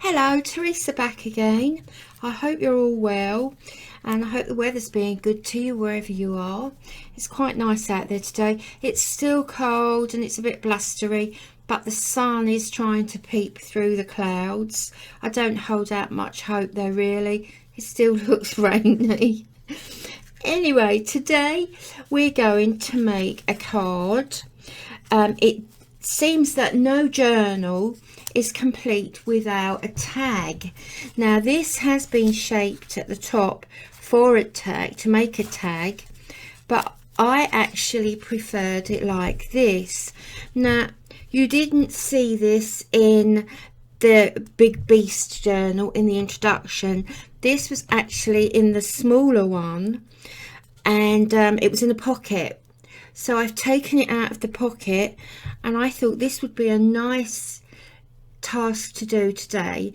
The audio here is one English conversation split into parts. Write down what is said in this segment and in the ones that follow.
Hello, Teresa back again. I hope you're all well and I hope the weather's being good to you wherever you are. It's quite nice out there today. It's still cold and it's a bit blustery, but the sun is trying to peep through the clouds. I don't hold out much hope though, really. It still looks rainy. Anyway, today we're going to make a card. It seems that no journal is complete without a tag. Now this has been shaped at the top for a tag, to make a tag, but I actually preferred it like this. Now you didn't see this in the Big Beast journal in the introduction. This was actually in the smaller one, and it was in a pocket. So I've taken it out of the pocket, and I thought this would be a nice task to do today.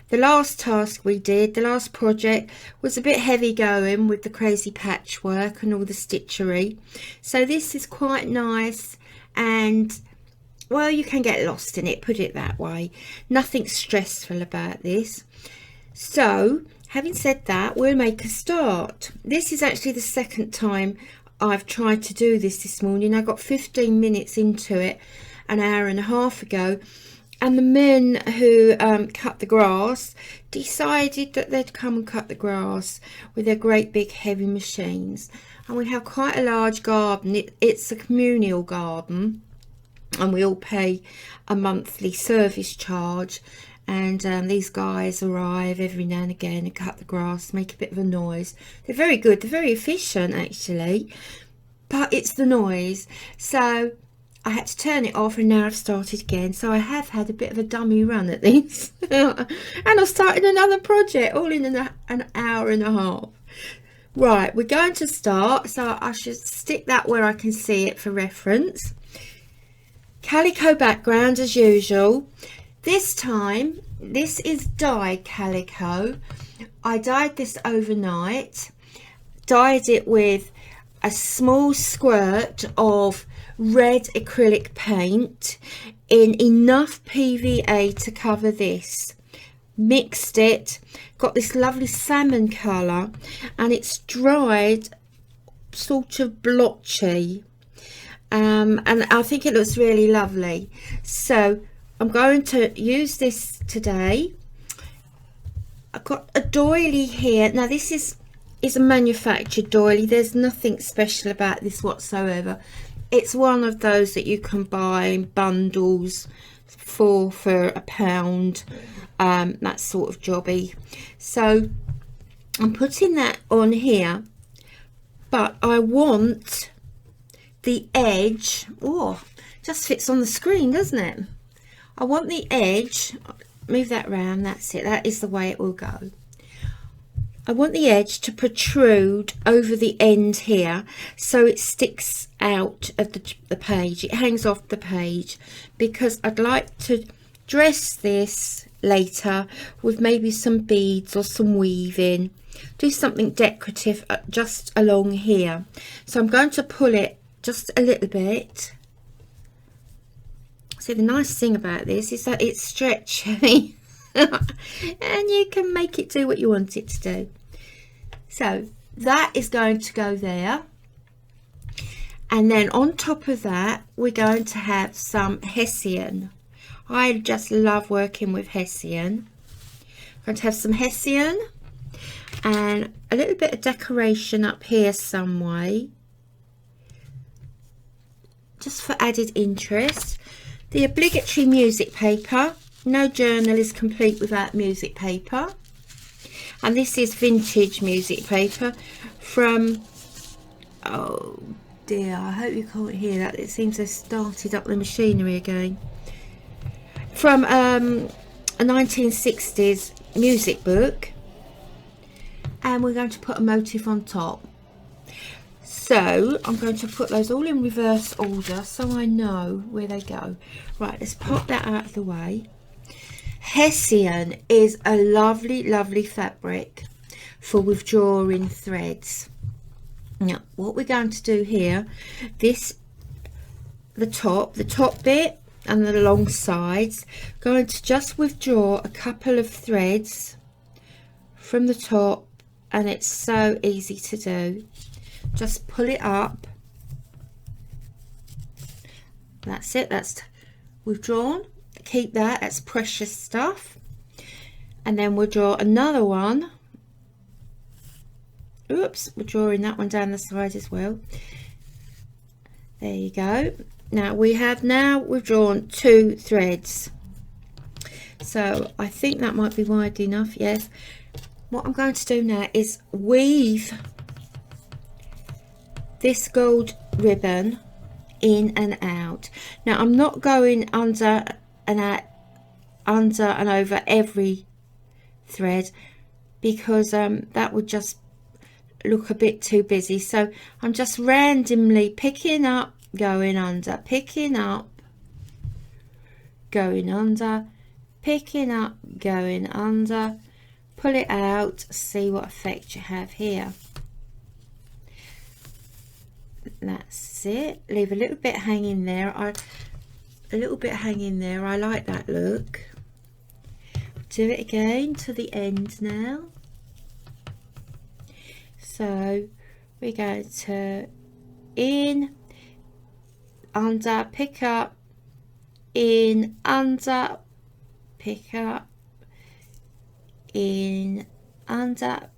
The last task we did, the last project, was a bit heavy going with the crazy patchwork and all the stitchery. So this is quite nice, and well, you can get lost in it, put it that way. Nothing stressful about this. So having said that, we'll make a start. This is actually the second time I've tried to do this morning. I got 15 minutes into it an hour and a half ago, and the men who cut the grass decided that they'd come and cut the grass with their great big heavy machines. And we have quite a large garden. It's a communal garden, and we all pay a monthly service charge. And these guys arrive every now and again and cut the grass, make a bit of a noise. They're very good, they're very efficient actually, but it's the noise. So I had to turn it off, and now I've started again. So I have had a bit of a dummy run at this. And I've started another project all in an hour and a half. Right, we're going to start, so I should stick that where I can see it for reference. Calico background as usual. This time, this is dyed calico. I dyed this overnight, dyed it with a small squirt of red acrylic paint in enough PVA to cover this. Mixed it, got this lovely salmon colour, and it's dried sort of blotchy, and I think it looks really lovely. So I'm going to use this today. I've got a doily here. Now this is a manufactured doily. There's nothing special about this whatsoever. It's one of those that you can buy in bundles for £1, that sort of jobby. So I'm putting that on here, but I want the edge, oh, just fits on the screen, doesn't it? I want the edge, move that round, that's it, that is the way it will go. I want the edge to protrude over the end here, so it sticks out of the page, it hangs off the page, because I'd like to dress this later with maybe some beads or some weaving, do something decorative just along here. So I'm going to pull it just a little bit. So the nice thing about this is that it's stretchy and you can make it do what you want it to do. So that is going to go there, and then on top of that we're going to have some hessian. I just love working with hessian. I'm going to have some hessian and a little bit of decoration up here some way, just for added interest. The obligatory music paper. No journal is complete without music paper. And this is vintage music paper from, oh dear, I hope you can't hear that. It seems they've started up the machinery again. From a 1960s music book. And we're going to put a motif on top. So I'm going to put those all in reverse order so I know where they go. Right, let's pop that out of the way. Hessian is a lovely, lovely fabric for withdrawing threads. Now, what we're going to do here, the top bit and the long sides. Going to just withdraw a couple of threads from the top, and it's so easy to do. Just pull it up. That's it, that's withdrawn. Keep that, that's precious stuff. And then we'll draw another one. Oops, we're drawing that one down the side as well. There you go. Now we've drawn 2 threads, so I think that might be wide enough. Yes. What I'm going to do now is weave this gold ribbon in and out. Now I'm not going under and out, under and over every thread, because that would just look a bit too busy. So I'm just randomly picking up, going under, picking up, going under, picking up, going under, pull it out, see what effect you have here. That's it. Leave a little bit hanging there. I like that look. Do it again to the end now. So we're going to in, under, pick up, in, under, pick up, in, under,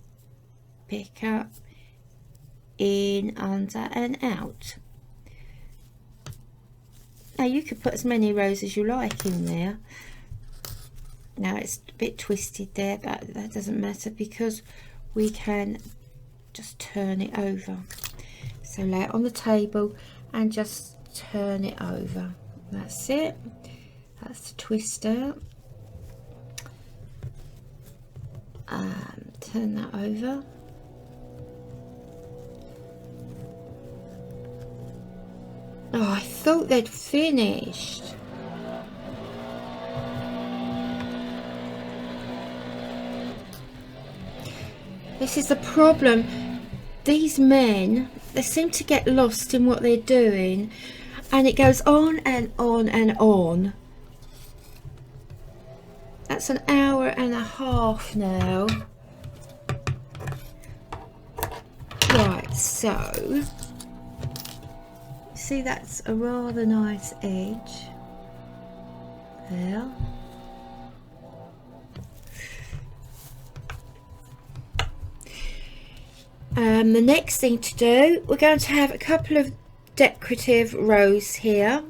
pick up, in, under and out. Now you could put as many rows as you like in there. Now it's a bit twisted there, but that doesn't matter because we can just turn it over. So lay it on the table and just turn it over. That's it. That's the twister. Turn that over. Oh, I thought they'd finished. This is the problem. These men, they seem to get lost in what they're doing, and it goes on and on and on. That's an hour and a half now. Right, so see, that's a rather nice edge there. The next thing to do, we're going to have a couple of decorative rows here.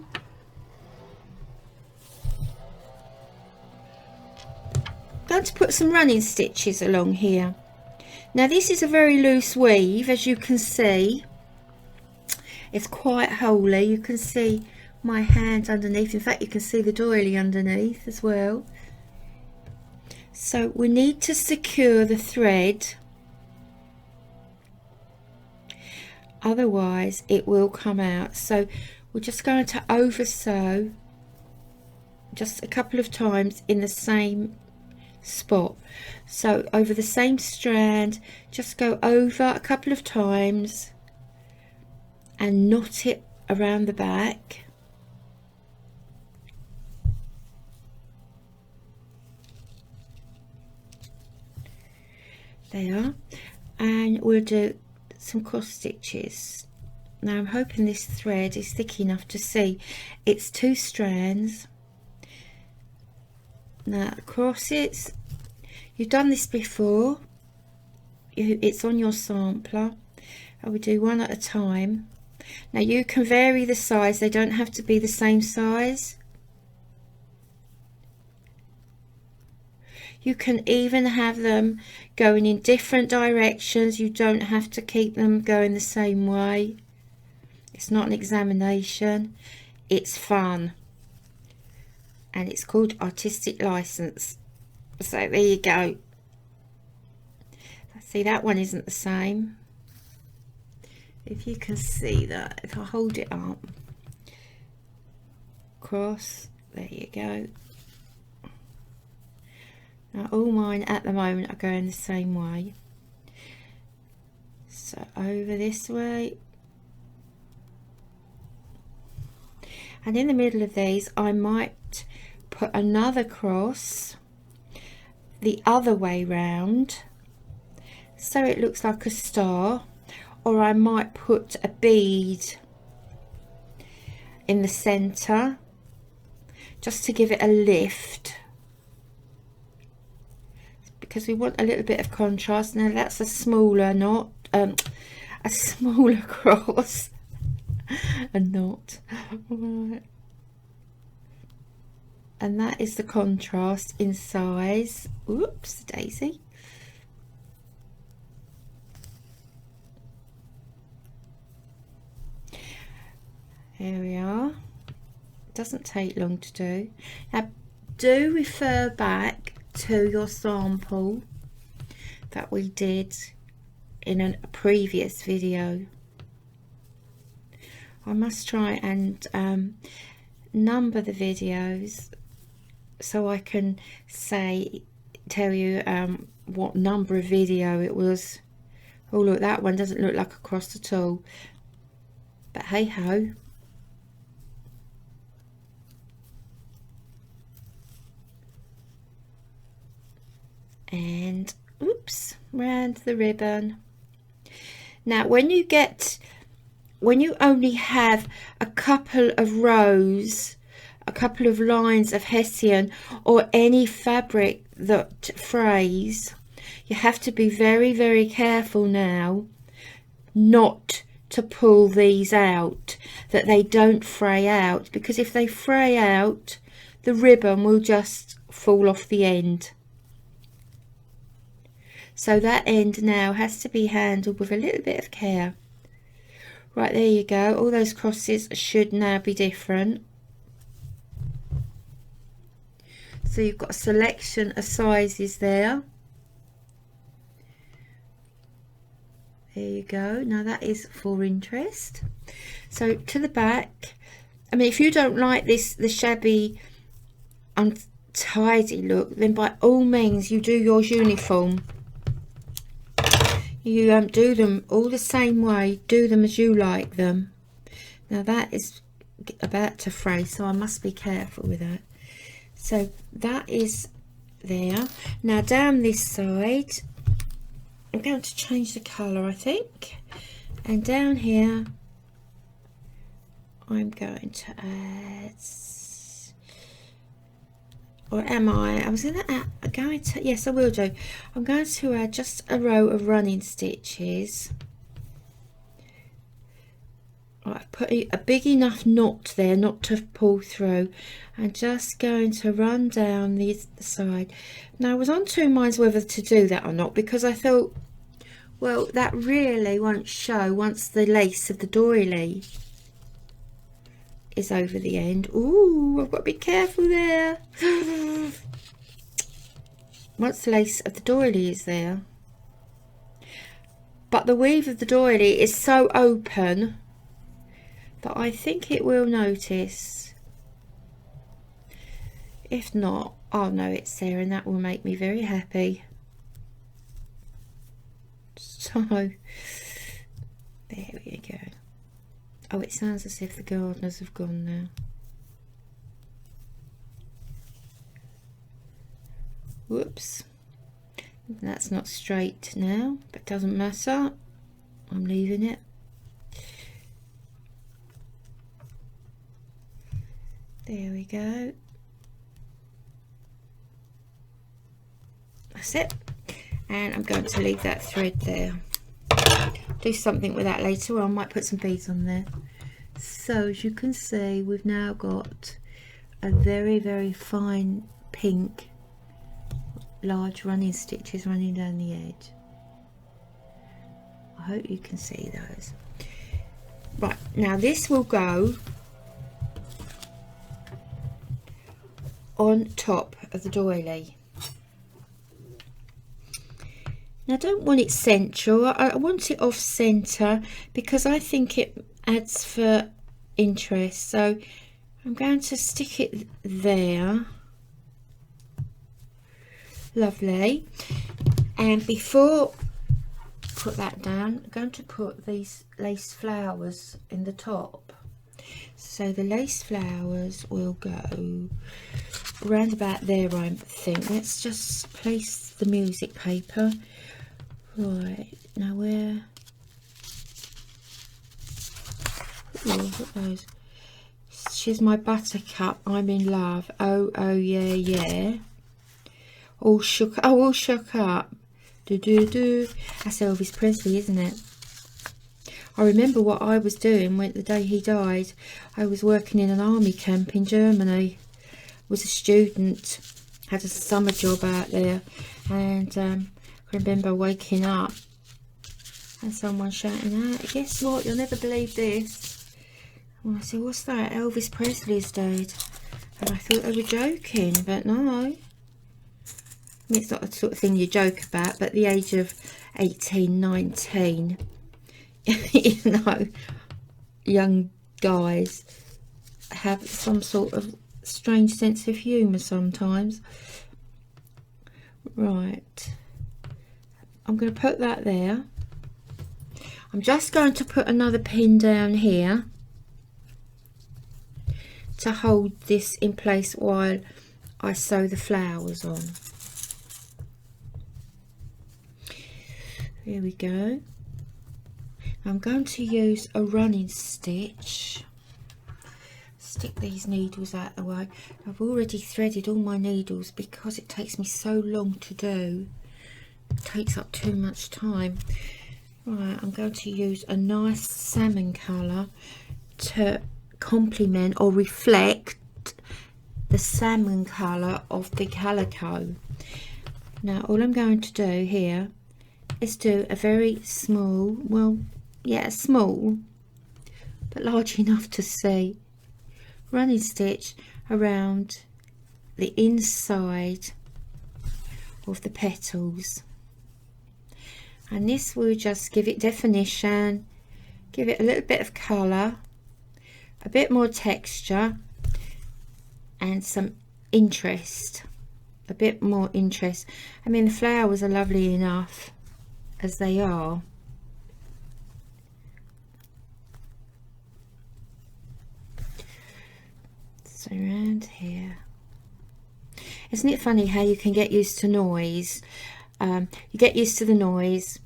I'm going to put some running stitches along here. Now this is a very loose weave, as you can see. It's quite holy. You can see my hand underneath. In fact, you can see the doily underneath as well. So we need to secure the thread, otherwise it will come out. So we're just going to over sew just a couple of times in the same spot. So over the same strand, just go over a couple of times and knot it around the back. There, and we'll do some cross stitches. Now I'm hoping this thread is thick enough to see. It's 2 strands. Now across it, you've done this before, it's on your sampler. I will do one at a time. Now you can vary the size, they don't have to be the same size. You can even have them going in different directions. You don't have to keep them going the same way. It's not an examination, it's fun. And it's called artistic license. So there you go. See, that one isn't the same. If you can see that, if I hold it up, cross, there you go. Now all mine at the moment are going the same way. So over this way. and in the middle of these I might put another cross the other way round so it looks like a star, or I might put a bead in the center just to give it a lift, because we want a little bit of contrast. Now that's a smaller knot, a smaller cross, a knot, right. And that is the contrast in size. Oops, daisy. Here we are. Doesn't take long to do. Now do refer back to your sample that we did in a previous video. I must try and number the videos so I can tell you what number of video it was. Oh look, that one doesn't look like a cross at all, but hey ho. And oops, round the ribbon. Now when you only have a couple of rows, a couple of lines of hessian or any fabric that frays, you have to be very, very careful now not to pull these out, that they don't fray out, because if they fray out, the ribbon will just fall off the end. So that end now has to be handled with a little bit of care. Right, there you go. All those crosses should now be different. So you've got a selection of sizes there. There you go. Now that is for interest. So to the back, I mean, if you don't like this, the shabby, untidy look, then by all means you do yours uniform. You do them all the same way, do them as you like them. Now that is about to fray, so I must be careful with that. So that is there. Now down this side, I'm going to change the colour, I think. And down here, I'm going to add, or am I? I was going to, yes I will do. I'm going to add just a row of running stitches. I've put a big enough knot there not to pull through. I'm just going to run down the side. Now I was on two minds whether to do that or not, because I thought, well, that really won't show once the lace of the doily is over the end. Ooh, I've got to be careful there. Once the lace of the doily is there. But the weave of the doily is so open that I think it will notice. If not, I'll know it's there, and that will make me very happy. So, there we go. Oh, it sounds as if the gardeners have gone now. Whoops. That's not straight now, but doesn't matter. I'm leaving it. There we go. That's it. And I'm going to leave that thread there. Do something with that later on. Might put some beads on there. So as you can see, we've now got a very, very fine pink, large running stitches running down the edge. I hope you can see those. Right, now this will go on top of the doily. Now I don't want it central, I want it off centre because I think it adds for interest. So I'm going to stick it there. Lovely. And before I put that down, I'm going to put these lace flowers in the top. So the lace flowers will go around about there, I think. Let's just place the music paper. Right, now where? Oh, look at those. She's my buttercup, I'm in love. Oh, oh, yeah, yeah. All shook up. Do, do, do. That's Elvis Presley, isn't it? I remember what I was doing when the day he died. I was working in an army camp in Germany. Was a student, had a summer job out there, and I remember waking up and someone shouting out, "Guess what? You'll never believe this." And I said, "What's that?" "Elvis Presley's dead." And I thought they were joking, but no. I mean, it's not the sort of thing you joke about, but at the age of 18, 19, you know, young guys have some sort of strange sense of humour sometimes. Right, I'm going to put that there. I'm just going to put another pin down here to hold this in place while I sew the flowers on. There we go. I'm going to use a running stitch. Stick these needles out the way. I've already threaded all my needles because it takes me so long to do. It takes up too much time. Right, I'm going to use a nice salmon colour to complement or reflect the salmon colour of the calico. Now all I'm going to do here is do a very small, well, yeah, small but large enough to see, running stitch around the inside of the petals, and this will just give it definition, give it a little bit of colour, a bit more texture, and some interest, a bit more interest. I mean, the flowers are lovely enough as they are. So around here, isn't it funny how you can get used to noise? You get used to the noise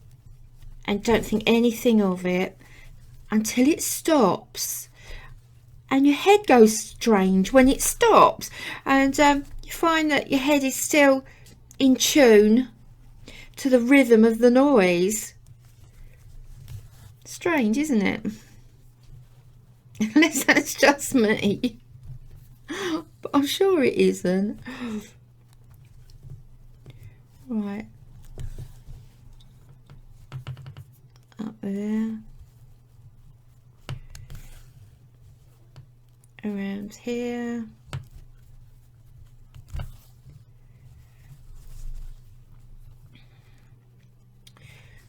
and don't think anything of it until it stops, and your head goes strange when it stops, and you find that your head is still in tune to the rhythm of the noise. Strange, isn't it? Unless that's just me. But I'm sure it isn't. Right. Up there. Around here.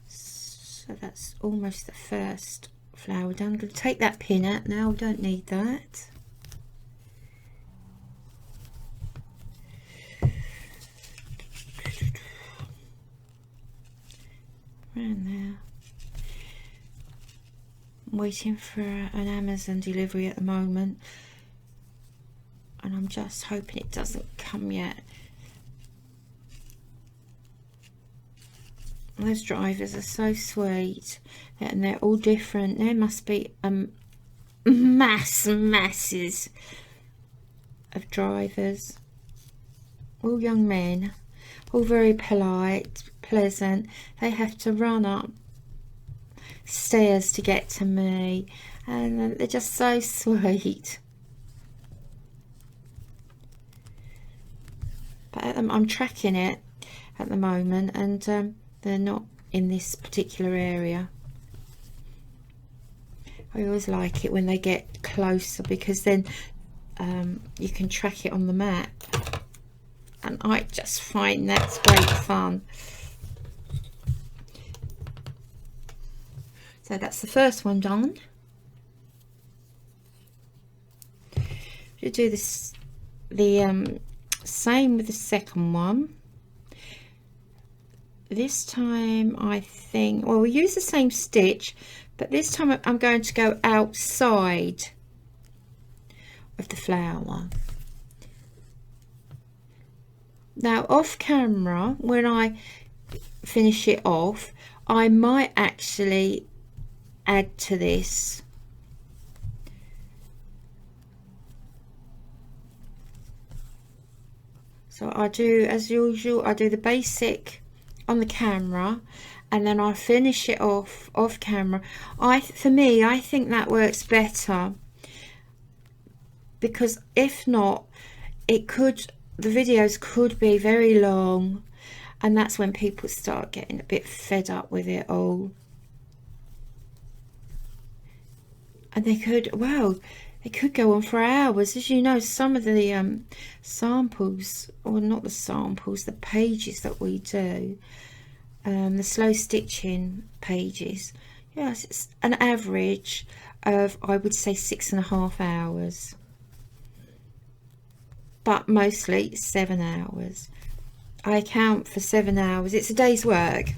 So that's almost the first flower done. I'm going to take that pin out now. We don't need that. Around there. I'm waiting for an Amazon delivery at the moment, and I'm just hoping it doesn't come yet. Those drivers are so sweet, and they're all different. There must be masses of drivers, all young men, all very polite, pleasant. They have to run up stairs to get to me, and they're just so sweet. But I'm tracking it at the moment, and they're not in this particular area. I always like it when they get closer, because then you can track it on the map, and I just find that's great fun. So that's the first one done. You do this the same with the second one. This time I think, well, we use the same stitch, but this time I'm going to go outside of the flower. Now off camera, when I finish it off, I might actually add to this so I do, as usual, I do the basic on the camera and then I finish it off camera. For me, I think that works better, because if not, the videos could be very long, and that's when people start getting a bit fed up with it all. And they could, well, it could go on for hours. As you know, some of the samples, or not the samples, the pages that we do, the slow stitching pages, yes, it's an average of, I would say, 6.5 hours, but mostly 7 hours. I account for 7 hours. It's a day's work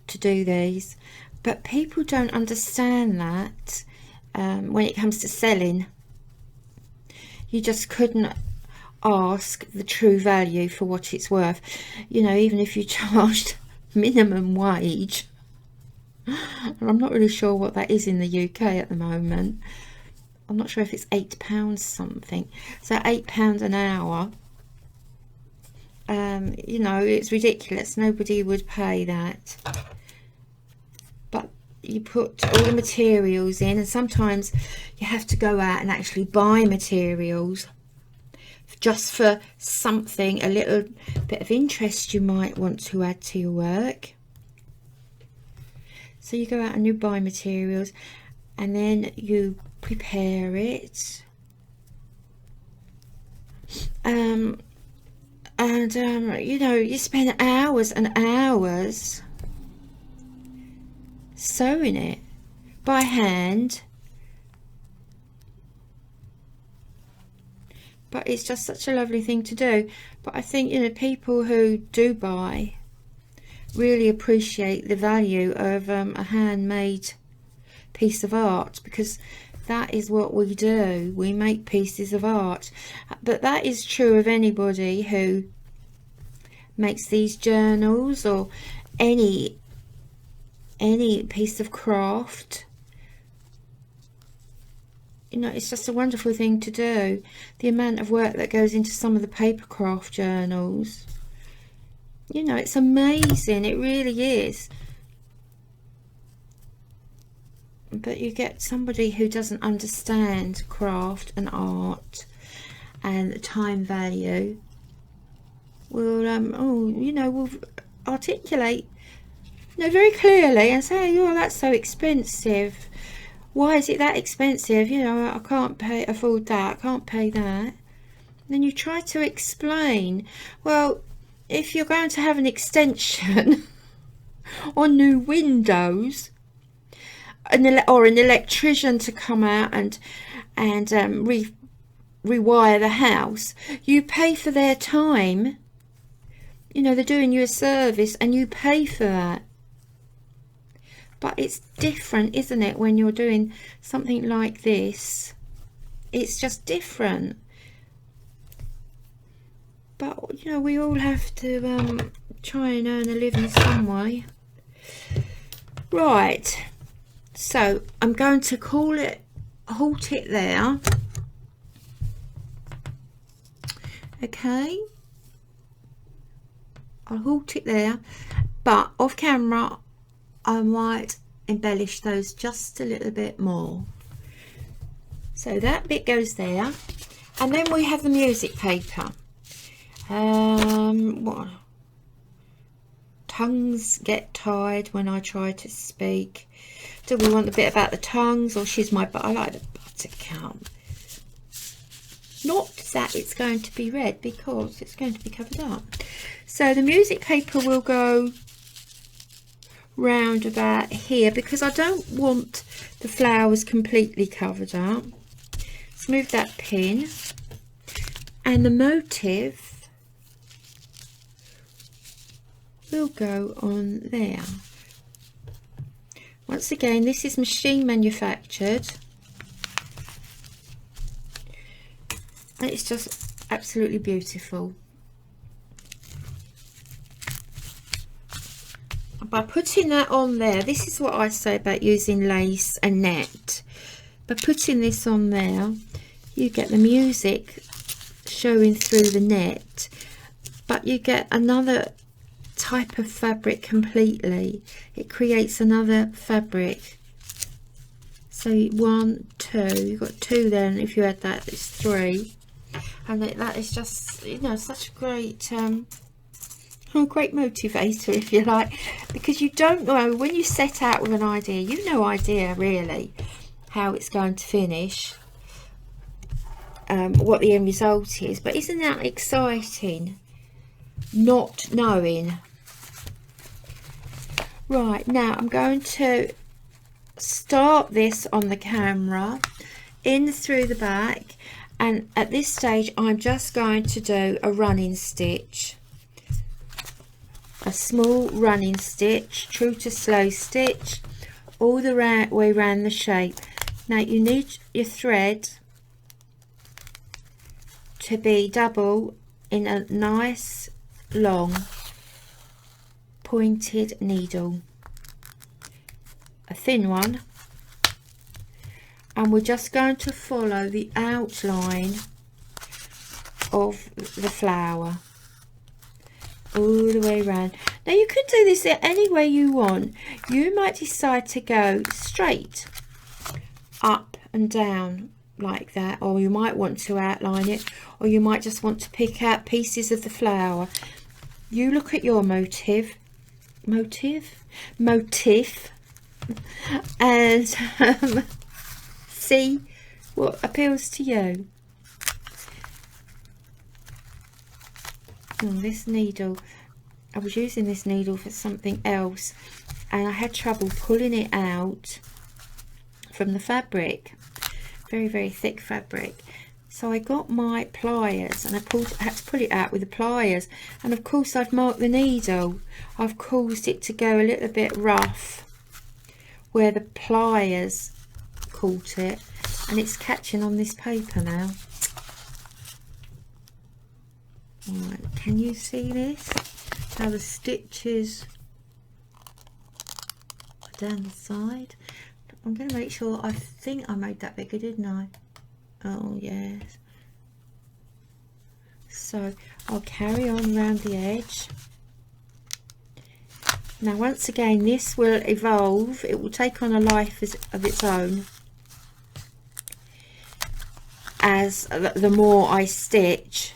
to do these, but people don't understand that when it comes to selling. You just couldn't ask the true value for what it's worth. You know, even if you charged minimum wage, and I'm not really sure what that is in the UK at the moment. I'm not sure if it's £8 something, so £8 an hour. You know, it's ridiculous. Nobody would pay that. But you put all the materials in, and sometimes you have to go out and actually buy materials just for something, a little bit of interest you might want to add to your work. So you go out and you buy materials, and then you prepare it, you know, you spend hours and hours sewing it by hand, but it's just such a lovely thing to do. But I think, you know, people who do buy really appreciate the value of a handmade piece of art, because that is what we do. We make pieces of art. But that is true of anybody who makes these journals or any piece of craft. You know, it's just a wonderful thing to do. The amount of work that goes into some of the paper craft journals, you know, it's amazing. It really is. But you get somebody who doesn't understand craft and art and the time value will will articulate, you know, very clearly and say, oh, that's so expensive. Why is it that expensive? You know, I can't afford that. I can't pay that. And then you try to explain, well, if you're going to have an extension on new windows, or an electrician to come out and rewire the house, you pay for their time. You know, they're doing you a service and you pay for that. But it's different, isn't it, when you're doing something like this? It's just different. But, you know, we all have to try and earn a living some way. Right. So I'm going to halt it there. Okay. I'll halt it there. But off camera, I might embellish those just a little bit more. So that bit goes there. And then we have the music paper. What? Tongues get tied when I try to speak. Do we want the bit about the tongues, or she's my butt? I like the buttercup. Not that it's going to be red, because it's going to be covered up. So the music paper will go round about here, because I don't want the flowers completely covered up. Let's move that pin, and the motif will go on there. Once again, this is machine manufactured. and it's just absolutely beautiful. By putting that on there, this is what I say about using lace and net. By putting this on there, you get the music showing through the net, but you get another type of fabric completely. It creates another fabric. So 1, 2, you've got 2 then. If you add that, it's 3, and that is just, you know, such a great great motivator, if you like, because you don't know when you set out with an idea, you've no idea really how it's going to finish, what the end result is, but isn't that exciting, not knowing? Right, now I'm going to start this on the camera in through the back, and at this stage I'm just going to do a running stitch, a small running stitch, true to slow stitch, all the way around the shape. Now you need your thread to be double in a nice long pointed needle, a thin one, and we're just going to follow the outline of the flower all the way around. Now you could do this any way you want. You might decide to go straight up and down like that, or you might want to outline it, or you might just want to pick out pieces of the flower. You look at your motif and see what appeals to you. This needle, I was using this needle for something else, and I had trouble pulling it out from the fabric, very, very thick fabric. So I got my pliers and I had to pull it out with the pliers, and of course I've marked the needle. I've caused it to go a little bit rough where the pliers caught it, and it's catching on this paper now. Right, can you see this? How the stitches are down the side. I'm going to make sure, I think I made that bigger, didn't I? Oh yes. So I'll carry on around the edge. Now once again, this will evolve, it will take on a life of its own as the more I stitch.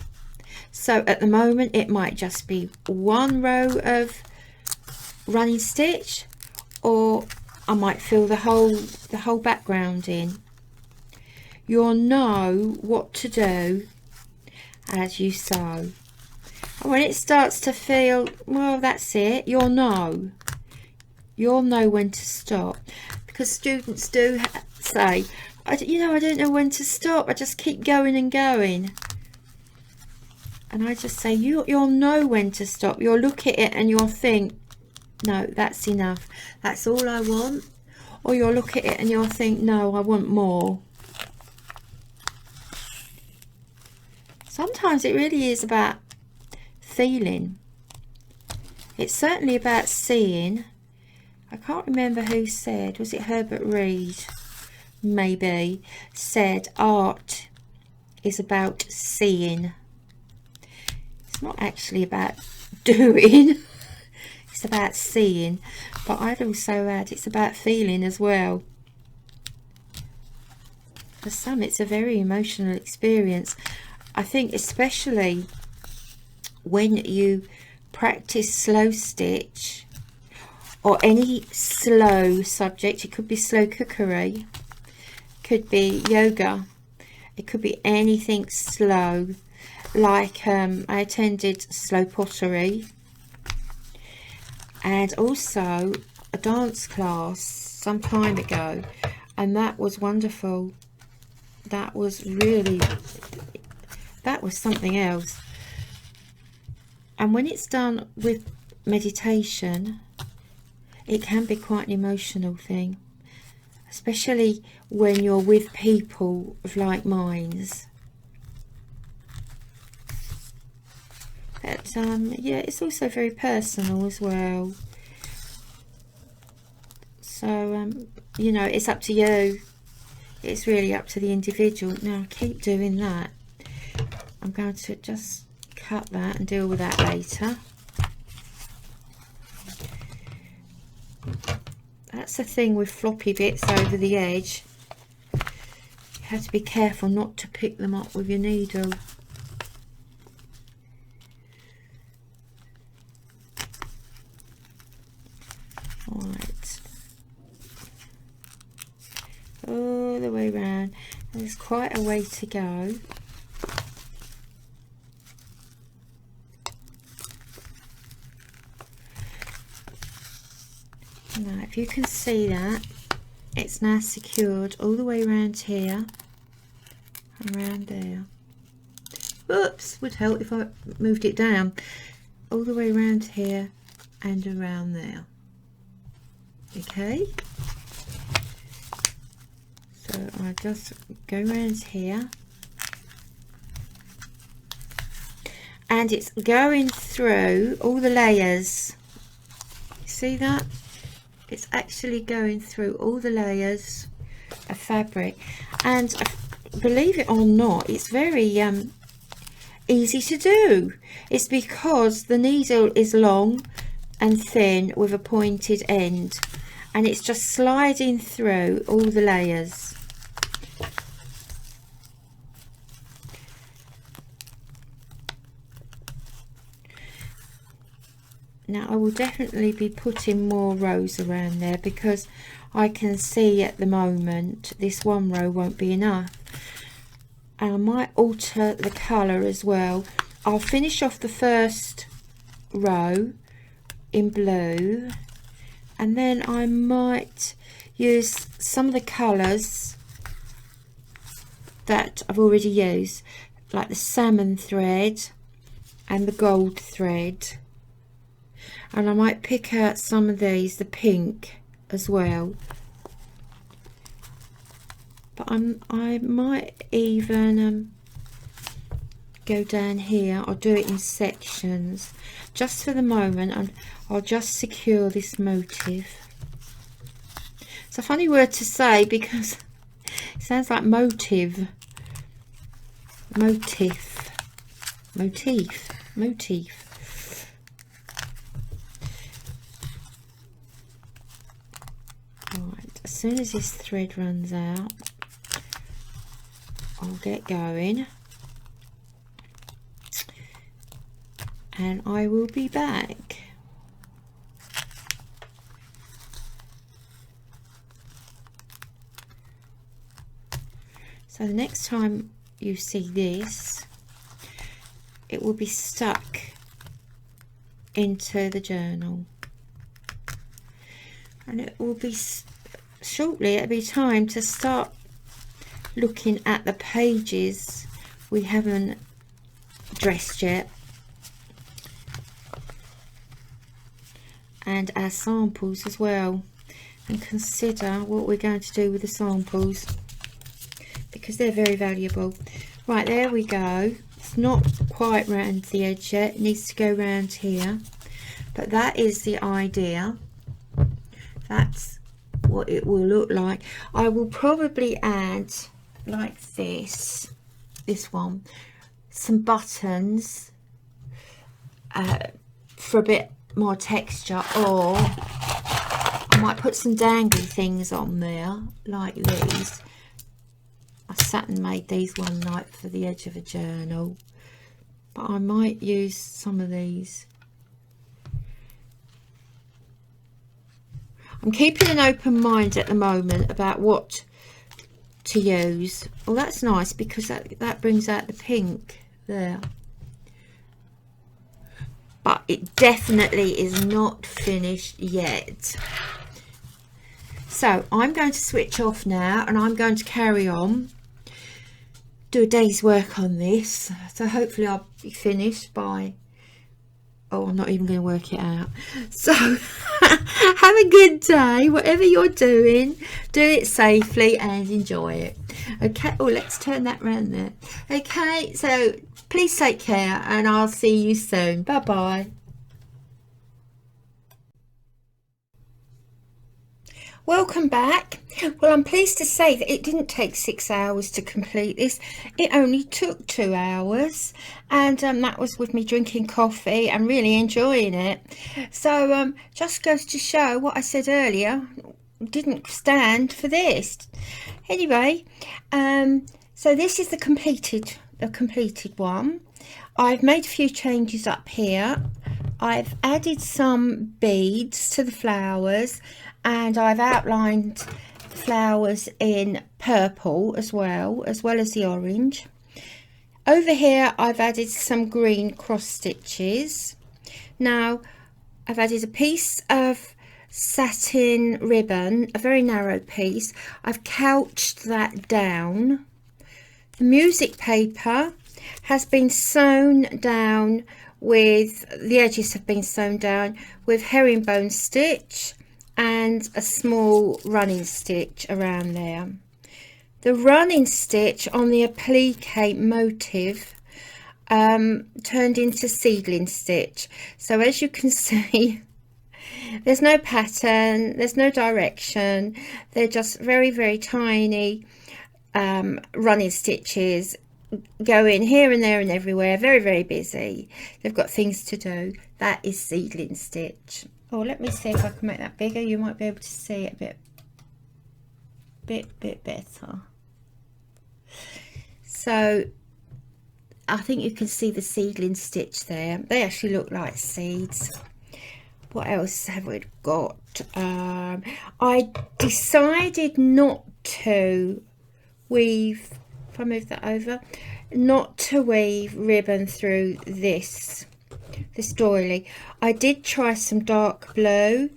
So at the moment it might just be one row of running stitch, or I might fill the whole background in. You'll know what to do as you sew. And when it starts to feel, well, that's it, you'll know when to stop, because students do say, I don't know when to stop, I just keep going and going. And I just say, you'll know when to stop. You'll look at it and you'll think, no, that's enough, that's all I want. Or you'll look at it and you'll think, no, I want more. Sometimes it really is about feeling. It's certainly about seeing. I can't remember who said, was it Herbert Reed? Maybe, said art is about seeing. It's not actually about doing, it's about seeing. But I'd also add it's about feeling as well. For some it's a very emotional experience. I think especially when you practice slow stitch or any slow subject. It could be slow cookery, could be yoga, it could be anything slow. Like I attended slow pottery and also a dance class some time ago, and that was wonderful. That was something else. And when it's done with meditation, it can be quite an emotional thing, especially when you're with people of like minds. but yeah, it's also very personal as well. So you know, it's up to you. It's really up to the individual. Now keep doing that. I'm going to just cut that and deal with that later. That's the thing with floppy bits over the edge. You have to be careful not to pick them up with your needle. Right. All the way around. There's quite a way to go. Now, if you can see that, it's now secured all the way around here and around there. Oops, would help if I moved it down. All the way around here and around there. Okay. So I just go around here. And it's going through all the layers. See that? It's actually going through all the layers of fabric, and believe it or not, it's very easy to do. It's because the needle is long and thin with a pointed end, and it's just sliding through all the layers. Now I will definitely be putting more rows around there, because I can see at the moment this one row won't be enough, and I might alter the colour as well. I'll finish off the first row in blue, and then I might use some of the colours that I've already used, like the salmon thread and the gold thread. And I might pick out some of these, the pink as well. But I might even go down here. I'll do it in sections just for the moment, and I'll just secure this motif. It's a funny word to say because it sounds like motive. Motif. Motif. Motif. Right, as soon as this thread runs out, I'll get going and I will be back. So the next time you see this, it will be stuck into the journal, and it will be shortly, it'll be time to start looking at the pages we haven't dressed yet, and our samples as well, and consider what we're going to do with the samples, because they're very valuable. Right, there we go. It's not quite round the edge yet, it needs to go round here, but that is the idea. That's what it will look like. I will probably add, like this one, some buttons for a bit more texture, or I might put some dangly things on there like these. I sat and made these one night for the edge of a journal, but I might use some of these. I'm keeping an open mind at the moment about what to use. Oh, that's nice, because that brings out the pink there. But it definitely is not finished yet. So I'm going to switch off now, and I'm going to carry on, do a day's work on this. So hopefully I'll be finished by, oh, I'm not even going to work it out. So have a good day, whatever you're doing, do it safely and enjoy it. Okay, oh, let's turn that round there. Okay, so please take care, and I'll see you soon. Bye bye. Welcome back. Well, I'm pleased to say that it didn't take 6 hours to complete this. It only took 2 hours, and that was with me drinking coffee and really enjoying it. So just goes to show what I said earlier didn't stand for this. Anyway, so this is the completed one. I've made a few changes up here. I've added some beads to the flowers, and I've outlined the flowers in purple as well as the orange. Over here I've added some green cross stitches. Now I've added a piece of satin ribbon, a very narrow piece. I've couched that down. The music paper has been sewn down with, the edges have been sewn down with herringbone stitch and a small running stitch around there. The running stitch on the applique motif turned into seedling stitch. So as you can see, there's no pattern, there's no direction, they're just very, very tiny running stitches going here and there and everywhere. Very, very busy. They've got things to do. That is seedling stitch. Oh, let me see if I can make that bigger. You might be able to see it a bit better. So I think you can see the seedling stitch there. They actually look like seeds. What else have we got? I decided not to weave, if I move that over, not to weave ribbon through this doily. I did try some dark blue,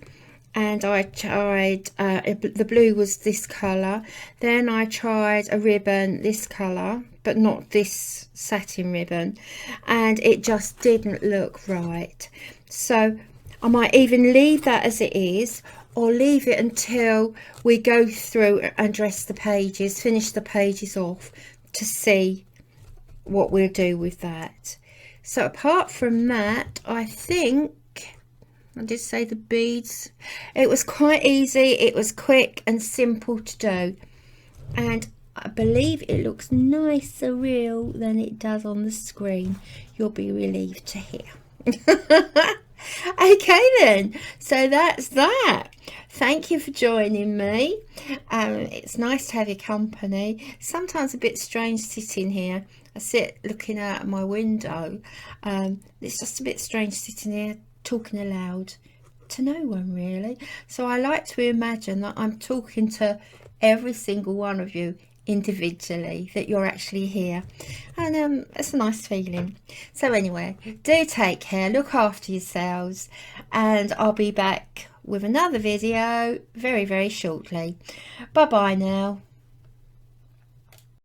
and I tried the blue was this colour. Then I tried a ribbon this colour, but not this satin ribbon, and it just didn't look right. So I might even leave that as it is, or leave it until we go through and dress the pages, finish the pages off, to see what we'll do with that. So apart from that, I think I did say the beads, it was quite easy, it was quick and simple to do, and I believe it looks nicer real than it does on the screen. You'll be relieved to hear. Okay then, so that's that. Thank you for joining me. It's nice to have your company. Sometimes a bit strange sitting here. I sit looking out my window. It's just a bit strange sitting here talking aloud to no one really. So I like to imagine that I'm talking to every single one of you individually, that you're actually here, and it's a nice feeling. So anyway, do take care, look after yourselves, and I'll be back with another video very, very shortly. Bye bye now.